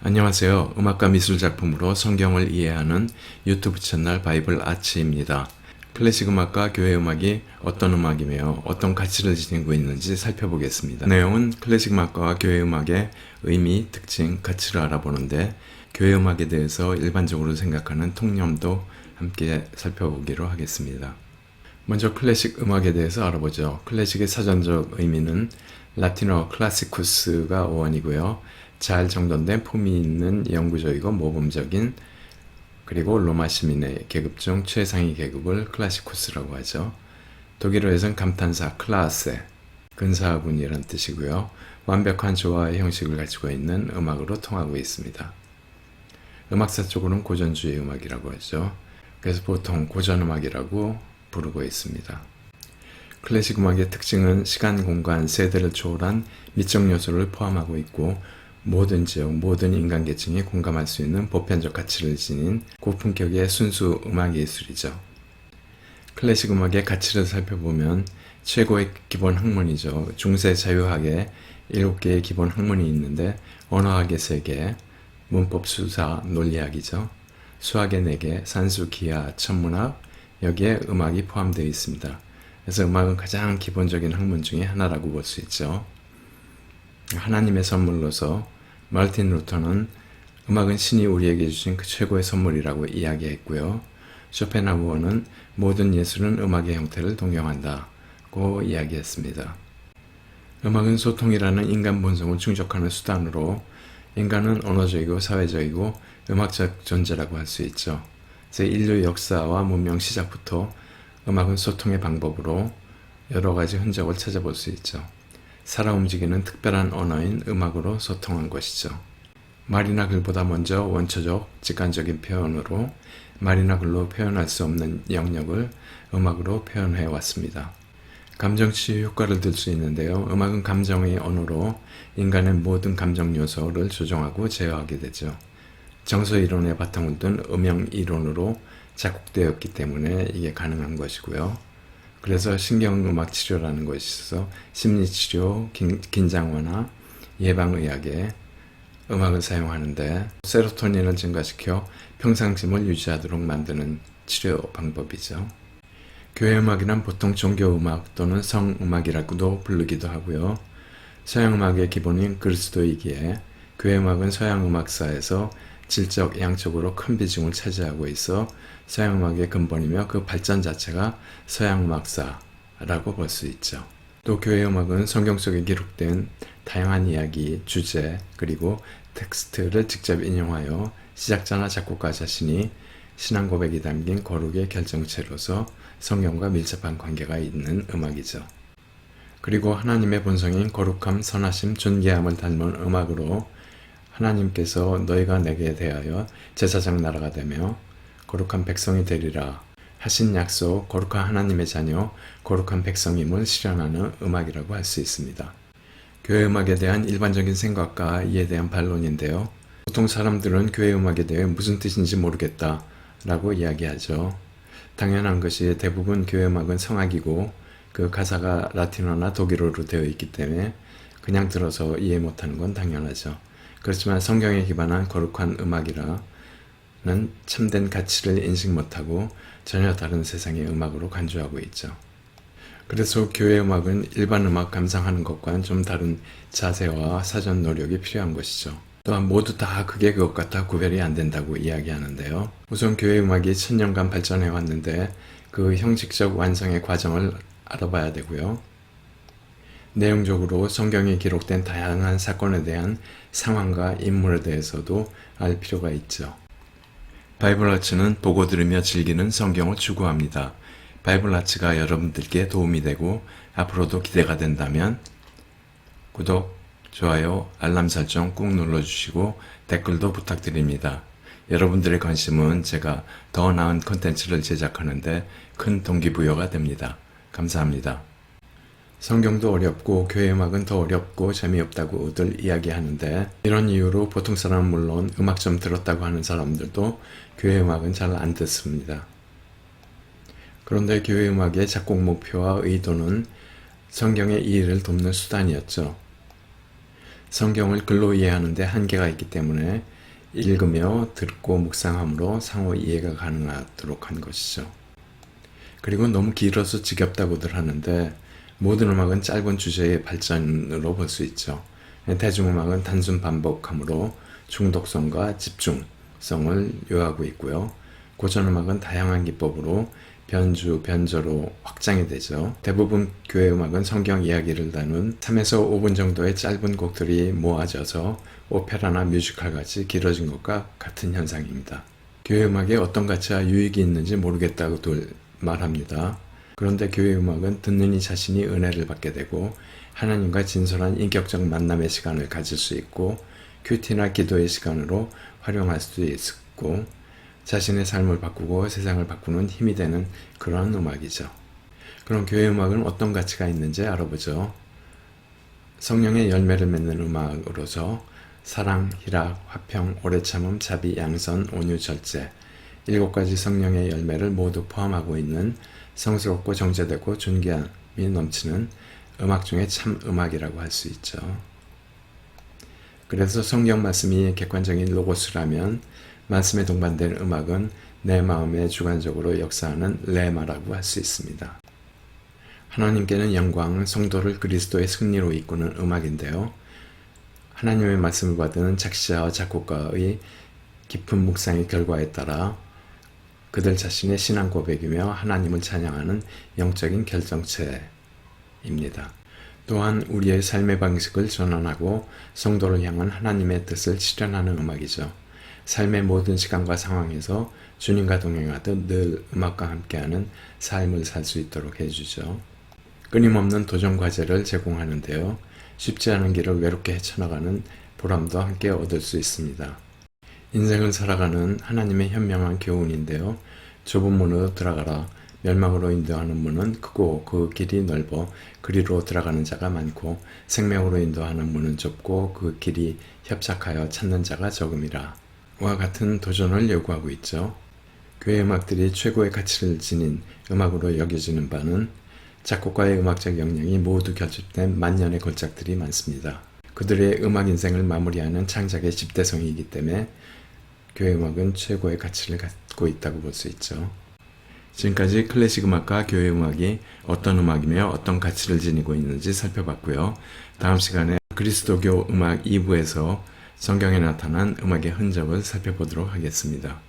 안녕하세요. 음악과 미술 작품으로 성경을 이해하는 유튜브 채널 바이블 아치입니다. 클래식 음악과 교회 음악이 어떤 음악이며 어떤 가치를 지니고 있는지 살펴보겠습니다. 내용은 클래식 음악과 교회 음악의 의미, 특징, 가치를 알아보는데 교회 음악에 대해서 일반적으로 생각하는 통념도 함께 살펴보기로 하겠습니다. 먼저 클래식 음악에 대해서 알아보죠. 클래식의 사전적 의미는 라틴어 클라시쿠스가 어원이고요. 잘 정돈된 폼이 있는 영구적이고 모범적인 그리고 로마 시민의 계급 중 최상위 계급을 클라시쿠스라고 하죠. 독일어에서는 감탄사 클라세, 근사하군이란 뜻이고요. 완벽한 조화의 형식을 가지고 있는 음악으로 통하고 있습니다. 음악사적으로는 고전주의 음악이라고 하죠. 그래서 보통 고전음악이라고 부르고 있습니다. 클래식 음악의 특징은 시간, 공간, 세대를 초월한 미적 요소를 포함하고 있고 모든 지역, 모든 인간 계층이 공감할 수 있는 보편적 가치를 지닌 고품격의 순수 음악 예술이죠. 클래식 음악의 가치를 살펴보면 최고의 기본 학문이죠. 중세 자유학에 7개의 기본 학문이 있는데 언어학의 3개, 문법, 수사, 논리학이죠. 수학의 4개, 산수, 기하, 천문학, 여기에 음악이 포함되어 있습니다. 그래서 음악은 가장 기본적인 학문 중에 하나라고 볼 수 있죠. 하나님의 선물로서 마르틴 루터는 음악은 신이 우리에게 주신 그 최고의 선물이라고 이야기했고요. 쇼펜하우어는 모든 예술은 음악의 형태를 동경한다고 이야기했습니다. 음악은 소통이라는 인간 본성을 충족하는 수단으로 인간은 언어적이고 사회적이고 음악적 존재라고 할 수 있죠. 그래서 인류 역사와 문명 시작부터 음악은 소통의 방법으로 여러 가지 흔적을 찾아볼 수 있죠. 살아 움직이는 특별한 언어인 음악으로 소통한 것이죠. 말이나 글보다 먼저 원초적, 직관적인 표현으로 말이나 글로 표현할 수 없는 영역을 음악으로 표현해 왔습니다. 감정치유 효과를 들 수 있는데요. 음악은 감정의 언어로 인간의 모든 감정 요소를 조종하고 제어하게 되죠. 정서 이론의 바탕을 둔 음영 이론으로 작곡되었기 때문에 이게 가능한 것이고요. 그래서 신경음악 치료라는 것이 있어서 심리치료, 긴장 완화, 예방의학에 음악을 사용하는데 세로토닌을 증가시켜 평상심을 유지하도록 만드는 치료 방법이죠. 교회 음악이란 보통 종교음악 또는 성음악이라고도 부르기도 하고요. 서양음악의 기본인 그리스도이기에 교회 음악은 서양 음악사에서 질적, 양적으로 큰 비중을 차지하고 있어 서양음악의 근본이며 그 발전 자체가 서양음악사라고 볼 수 있죠. 또 교회 음악은 성경 속에 기록된 다양한 이야기, 주제, 그리고 텍스트를 직접 인용하여 시작자나 작곡가 자신이 신앙 고백이 담긴 거룩의 결정체로서 성경과 밀접한 관계가 있는 음악이죠. 그리고 하나님의 본성인 거룩함, 선하심, 존귀함을 닮은 음악으로 하나님께서 너희가 내게 대하여 제사장 나라가 되며 거룩한 백성이 되리라 하신 약속, 거룩한 하나님의 자녀, 거룩한 백성임을 실현하는 음악이라고 할 수 있습니다. 교회 음악에 대한 일반적인 생각과 이에 대한 반론인데요. 보통 사람들은 교회 음악에 대해 무슨 뜻인지 모르겠다 라고 이야기하죠. 당연한 것이 대부분 교회 음악은 성악이고 그 가사가 라틴어나 독일어로 되어 있기 때문에 그냥 들어서 이해 못하는 건 당연하죠. 그렇지만 성경에 기반한 거룩한 음악이라는 참된 가치를 인식 못하고 전혀 다른 세상의 음악으로 간주하고 있죠. 그래서 교회 음악은 일반 음악 감상하는 것과는 좀 다른 자세와 사전 노력이 필요한 것이죠. 또한 모두 다 그게 그것 같아 구별이 안 된다고 이야기하는데요. 우선 교회 음악이 1000년간 발전해 왔는데 그 형식적 완성의 과정을 알아봐야 되고요. 내용적으로 성경에 기록된 다양한 사건에 대한 상황과 인물에 대해서도 알 필요가 있죠. 바이블 아츠는 보고 들으며 즐기는 성경을 추구합니다. 바이블 아츠가 여러분들께 도움이 되고 앞으로도 기대가 된다면 구독, 좋아요, 알람 설정 꾹 눌러주시고 댓글도 부탁드립니다. 여러분들의 관심은 제가 더 나은 콘텐츠를 제작하는데 큰 동기부여가 됩니다. 감사합니다. 성경도 어렵고 교회 음악은 더 어렵고 재미없다고들 이야기하는데 이런 이유로 보통 사람은 물론 음악 좀 들었다고 하는 사람들도 교회 음악은 잘 안 듣습니다. 그런데 교회 음악의 작곡 목표와 의도는 성경의 이해를 돕는 수단이었죠. 성경을 글로 이해하는데 한계가 있기 때문에 읽으며 듣고 묵상함으로 상호 이해가 가능하도록 한 것이죠. 그리고 너무 길어서 지겹다고들 하는데 모든 음악은 짧은 주제의 발전으로 볼 수 있죠. 대중음악은 단순 반복함으로 중독성과 집중성을 요하고 있고요. 고전음악은 다양한 기법으로 변주, 변조로 확장이 되죠. 대부분 교회 음악은 성경 이야기를 다룬 3에서 5분 정도의 짧은 곡들이 모아져서 오페라나 뮤지컬 같이 길어진 것과 같은 현상입니다. 교회 음악에 어떤 가치와 유익이 있는지 모르겠다고들 말합니다. 그런데 교회 음악은 듣는 이 자신이 은혜를 받게 되고 하나님과 진솔한 인격적 만남의 시간을 가질 수 있고 큐티나 기도의 시간으로 활용할 수 있고 자신의 삶을 바꾸고 세상을 바꾸는 힘이 되는 그러한 음악이죠. 그럼 교회 음악은 어떤 가치가 있는지 알아보죠. 성령의 열매를 맺는 음악으로서 사랑, 희락, 화평, 오래 참음, 자비, 양선, 온유, 절제 7가지 성령의 열매를 모두 포함하고 있는 성스럽고 정제되고 존귀함이 넘치는 음악 중에 참 음악이라고 할 수 있죠. 그래서 성경 말씀이 객관적인 로고스라면 말씀에 동반된 음악은 내 마음에 주관적으로 역사하는 레마라고 할 수 있습니다. 하나님께는 영광, 성도를 그리스도의 승리로 이끄는 음악인데요. 하나님의 말씀을 받은 작시자와 작곡가의 깊은 묵상의 결과에 따라 그들 자신의 신앙 고백이며 하나님을 찬양하는 영적인 결정체입니다. 또한 우리의 삶의 방식을 전환하고 성도를 향한 하나님의 뜻을 실현하는 음악이죠. 삶의 모든 시간과 상황에서 주님과 동행하듯 늘 음악과 함께하는 삶을 살 수 있도록 해주죠. 끊임없는 도전 과제를 제공하는데요. 쉽지 않은 길을 외롭게 헤쳐나가는 보람도 함께 얻을 수 있습니다. 인생을 살아가는 하나님의 현명한 교훈인데요. 좁은 문으로 들어가라. 멸망으로 인도하는 문은 크고 그 길이 넓어 그리로 들어가는 자가 많고 생명으로 인도하는 문은 좁고 그 길이 협착하여 찾는 자가 적음이라. 와 같은 도전을 요구하고 있죠. 교회 음악들이 최고의 가치를 지닌 음악으로 여겨지는 바는 작곡가의 음악적 역량이 모두 결집된 만년의 걸작들이 많습니다. 그들의 음악 인생을 마무리하는 창작의 집대성이기 때문에 교회 음악은 최고의 가치를 갖고 있다고 볼 수 있죠. 지금까지 클래식 음악과 교회 음악이 어떤 음악이며 어떤 가치를 지니고 있는지 살펴봤고요. 다음 시간에 그리스도교 음악 2부에서 성경에 나타난 음악의 흔적을 살펴보도록 하겠습니다.